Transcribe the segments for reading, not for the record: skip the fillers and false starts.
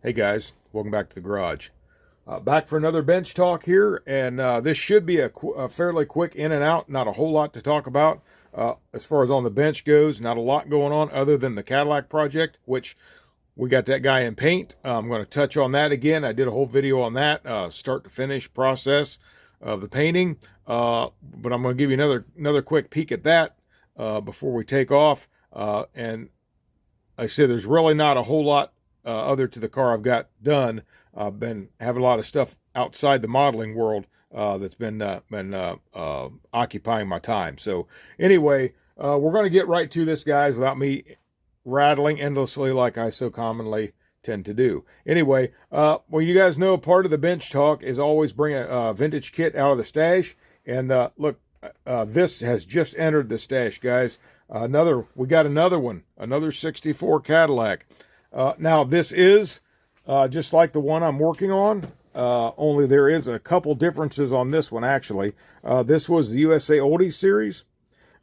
Hey guys, welcome back to the garage. Back for another bench talk here, and this should be a fairly quick in and out. Not a whole lot to talk about as far as on the bench goes. Not a lot going on other than the Cadillac project, which we got that guy in paint. I'm going to touch on that again. I did a whole video on that, start to finish process of the painting. But I'm going to give you another quick peek at that before we take off. And like I said, there's really not a whole lot other to the car I've got done. I've been having a lot of stuff outside the modeling world that's been occupying my time. So anyway, we're going to get right to this, guys, without me rattling endlessly like I so commonly tend to do. Anyway, well, you guys know part of the bench talk is always bring a vintage kit out of the stash. And look, this has just entered the stash, guys. We got another one, another 64 Cadillac. Now this is just like the one I'm working on, only there is a couple differences on this one actually. This was the USA Oldies series.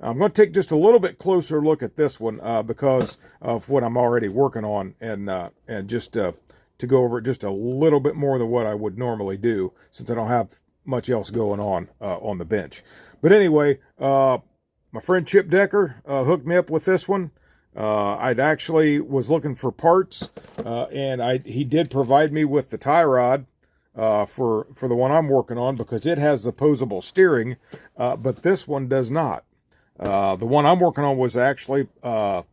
I'm going to take just a little bit closer look at this one because of what I'm already working on, and just to go over it just a little bit more than what I would normally do, since I don't have much else going on the bench. But anyway, my friend Chip Decker hooked me up with this one. I'd actually was looking for parts, and he did provide me with the tie rod for the one I'm working on, because it has the posable steering, but this one does not. The one I'm working on was actually the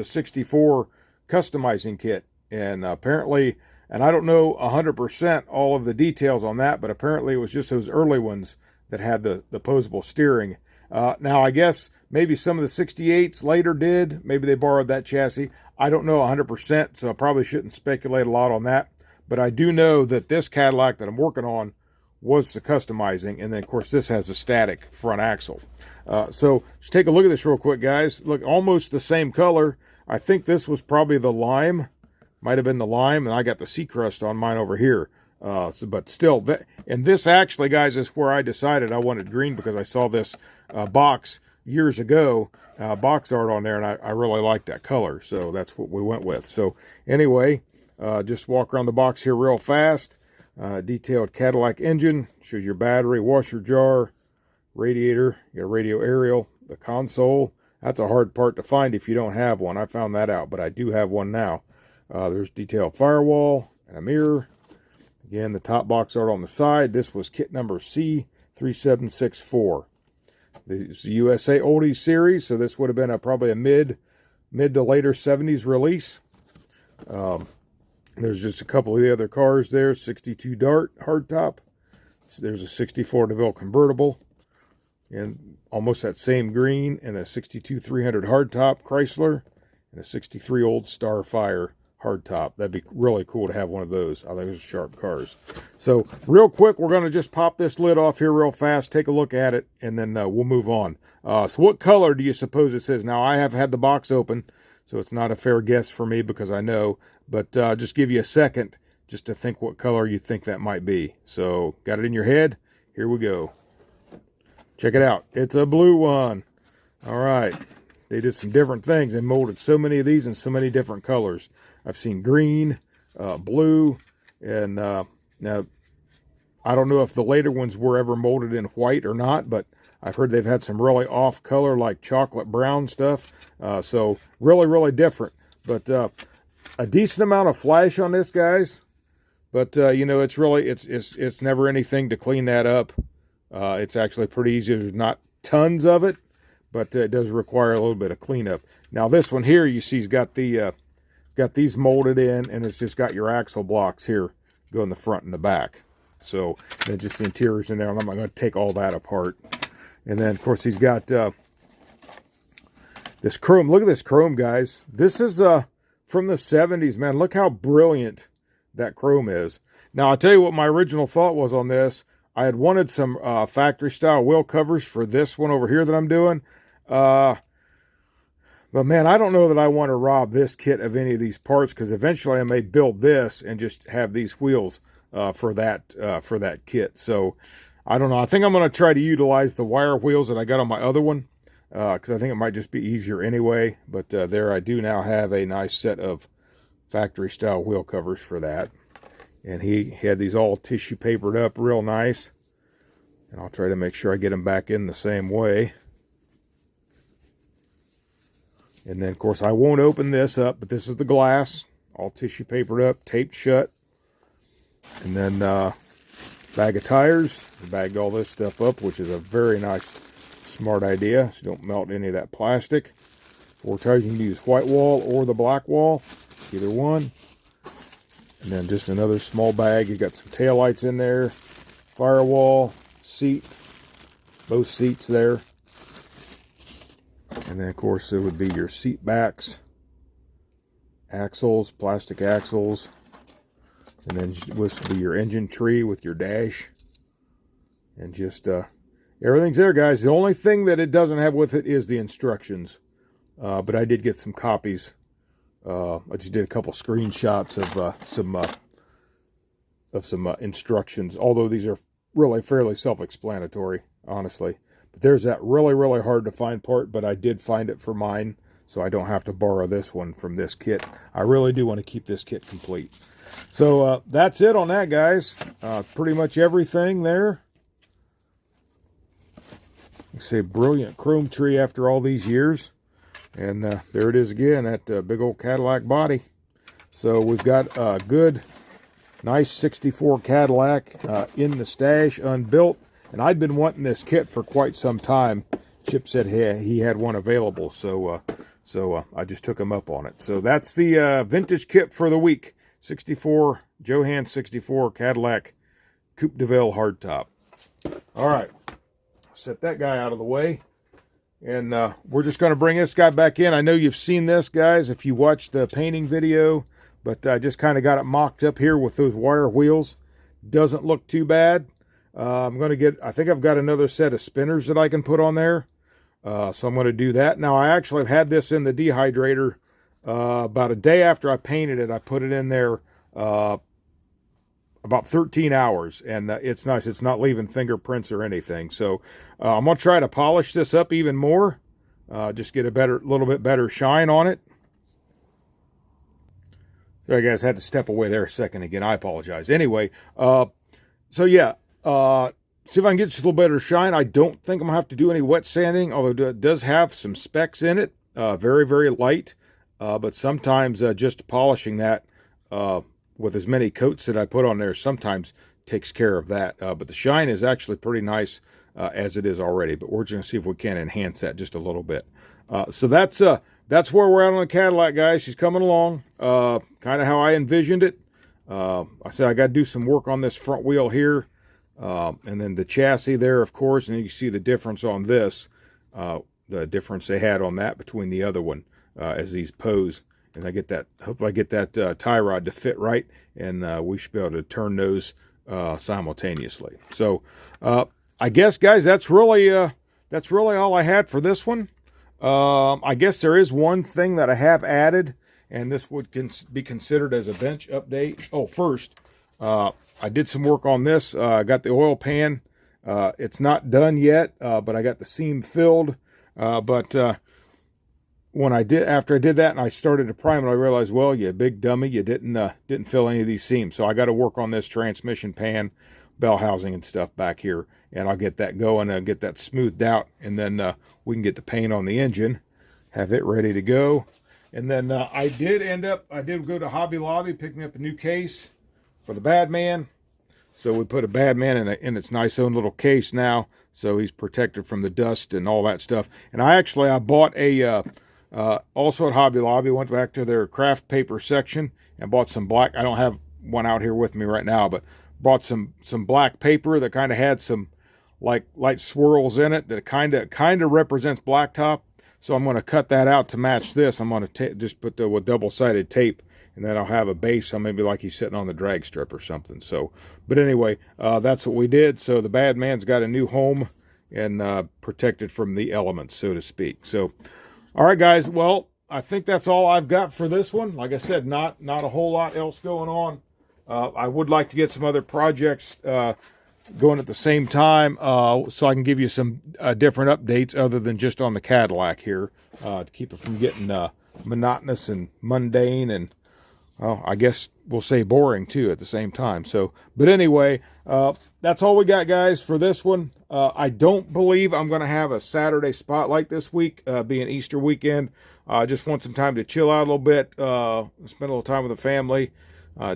64 customizing kit, and apparently, and I don't know 100% all of the details on that, but apparently it was just those early ones that had the posable steering. Now, I guess maybe some of the 68s later did. Maybe they borrowed that chassis. I don't know 100%, so I probably shouldn't speculate a lot on that. But I do know that this Cadillac that I'm working on was the customizing. And then, of course, this has a static front axle. So just take a look at this real quick, guys. Look, almost the same color. I think this was probably the lime. Might have been the lime, and I got the sea crust on mine over here. But still, and this actually, guys, is where I decided I wanted green, because I saw this box years ago, box art on there, and I really like that color, so that's what we went with. So anyway, just walk around the box here real fast. Detailed Cadillac engine, shows your battery, washer jar, radiator, you got a radio aerial, the console. That's a hard part to find if you don't have one. I found that out, but I do have one now. There's detailed firewall and a mirror. Again, the top box art on the side. This was kit number C3764. This is the USA Oldies series, so this would have been probably a mid to later 70s release. There's just a couple of the other cars there. 62 Dart hardtop. So there's a 64 DeVille convertible, and almost that same green, and a 62 300 hardtop Chrysler, and a 63 Old Star Fire hardtop. That'd be really cool to have one of those. I think those are sharp cars. So real quick, we're going to just pop this lid off here real fast, take a look at it, and then we'll move on. So what color do you suppose this is? Now, I have had the box open, so it's not a fair guess for me because I know, but just give you a second just to think what color you think that might be. So got it in your head? Here we go. Check it out. It's a blue one. All right. They did some different things and molded so many of these in so many different colors. I've seen green, blue, and now I don't know if the later ones were ever molded in white or not, but I've heard they've had some really off color, like chocolate brown stuff. So really, really different. But a decent amount of flash on this, guys. But you know, it's really it's never anything to clean that up. It's actually pretty easy. There's not tons of it, but it does require a little bit of cleanup. Now this one here, you see, has got these molded in, and it's just got your axle blocks here go in the front and the back. So then just the interior's in there. I'm not going to take all that apart. And then of course he's got this chrome. Look at this chrome, guys. This is from the 70s, man. Look how brilliant that chrome is. Now I'll tell you what my original thought was on this. I had wanted some factory style wheel covers for this one over here that I'm doing. But man, I don't know that I want to rob this kit of any of these parts, because eventually I may build this and just have these wheels for that kit. So I don't know. I think I'm going to try to utilize the wire wheels that I got on my other one, because I think it might just be easier anyway. But there I do now have a nice set of factory style wheel covers for that. And he had these all tissue papered up real nice. And I'll try to make sure I get them back in the same way. And then, of course, I won't open this up, but this is the glass. All tissue papered up, taped shut. And then bag of tires. Bagged all this stuff up, which is a very nice, smart idea. So you don't melt any of that plastic. 4 tires, you can use white wall or the black wall. Either one. And then just another small bag. You got some taillights in there. Firewall, seat. Both seats there. And then, of course, it would be your seat backs. Axles, plastic axles. And then this would be your engine tree with your dash. And just, everything's there, guys. The only thing that it doesn't have with it is the instructions. But I did get some copies. I just did a couple screenshots of some instructions. Although these are really fairly self-explanatory, honestly. But there's that really, really hard to find part. But I did find it for mine, so I don't have to borrow this one from this kit. I really do want to keep this kit complete. So that's it on that, guys. Pretty much everything there. You say brilliant chrome tree after all these years. And there it is again, that big old Cadillac body. So we've got a good, nice 64 Cadillac in the stash, unbuilt. And I'd been wanting this kit for quite some time. Chip said he had one available, so I just took him up on it. So that's the vintage kit for the week. 64, JoHan 64 Cadillac Coupe de Ville hardtop. All right, set that guy out of the way. And we're just going to bring this guy back in. I know you've seen this, guys, if you watched the painting video. But I just kind of got it mocked up here with those wire wheels. Doesn't look too bad. I'm going to get, I think I've got another set of spinners that I can put on there. So I'm going to do that. Now, I actually have had this in the dehydrator about a day after I painted it. I put it in there about 13 hours. And it's nice. It's not leaving fingerprints or anything. So I'm going to try to polish this up even more. Just get a little bit better shine on it. Sorry, guys, had to step away there a second again. I apologize. Anyway, so yeah, see if I can get just a little better shine. I don't think I'm going to have to do any wet sanding, although it does have some specks in it. Very, very light. But sometimes just polishing that with as many coats that I put on there sometimes takes care of that. But the shine is actually pretty nice as it is already. But we're just going to see if we can enhance that just a little bit. So that's where we're at on the Cadillac, guys. She's coming along, kind of how I envisioned it. I said I got to do some work on this front wheel here, and then the chassis there, of course, and you can see the difference on this, the difference they had on that between the other one as these pose. And I get that, hopefully I get that tie rod to fit right, and we should be able to turn those simultaneously. So I guess, guys, that's really all I had for this one. I guess there is one thing that I have added, and this would be considered as a bench update. Oh, first, I did some work on this. I got the oil pan. It's not done yet, but I got the seam filled. But when after I did that and I started to prime it, I realized, well, you big dummy, you didn't fill any of these seams. So I got to work on this transmission pan, bell housing and stuff back here, and I'll get that going and get that smoothed out, and then we can get the paint on the engine, have it ready to go. And then I did go to Hobby Lobby picking up a new case for the Badman. So we put a Badman in its nice own little case now, so he's protected from the dust and all that stuff. And I bought a also at Hobby Lobby, went back to their craft paper section and bought some black. I don't have one out here with me right now, but bought some black paper that kind of had some like light swirls in it that kind of represents blacktop. So I'm going to cut that out to match this. I'm going to just put with double-sided tape, and then I'll have a base on maybe like he's sitting on the drag strip or something. So, but anyway, that's what we did. So the Badman's got a new home and protected from the elements, so to speak. So, all right, guys. Well, I think that's all I've got for this one. Like I said, not a whole lot else going on. I would like to get some other projects going at the same time, so I can give you some different updates other than just on the Cadillac here, to keep it from getting monotonous and mundane and well, I guess we'll say boring too at the same time. So, but anyway, that's all we got, guys, for this one. I don't believe I'm going to have a Saturday spotlight this week, being Easter weekend. I just want some time to chill out a little bit, spend a little time with the family,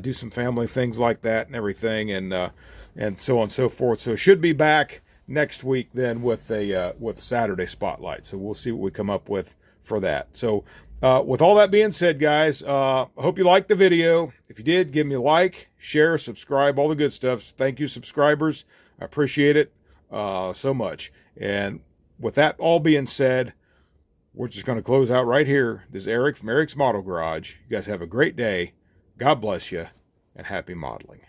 do some family things like that and everything, and so on and so forth. So should be back next week then with a Saturday spotlight. So we'll see what we come up with for that. So with all that being said, guys, I hope you liked the video. If you did, give me a like, share, subscribe, all the good stuff. Thank you, subscribers. I appreciate it so much. And with that all being said, we're just going to close out right here. This is Eric from Eric's Model Garage. You guys have a great day. God bless you, and happy modeling.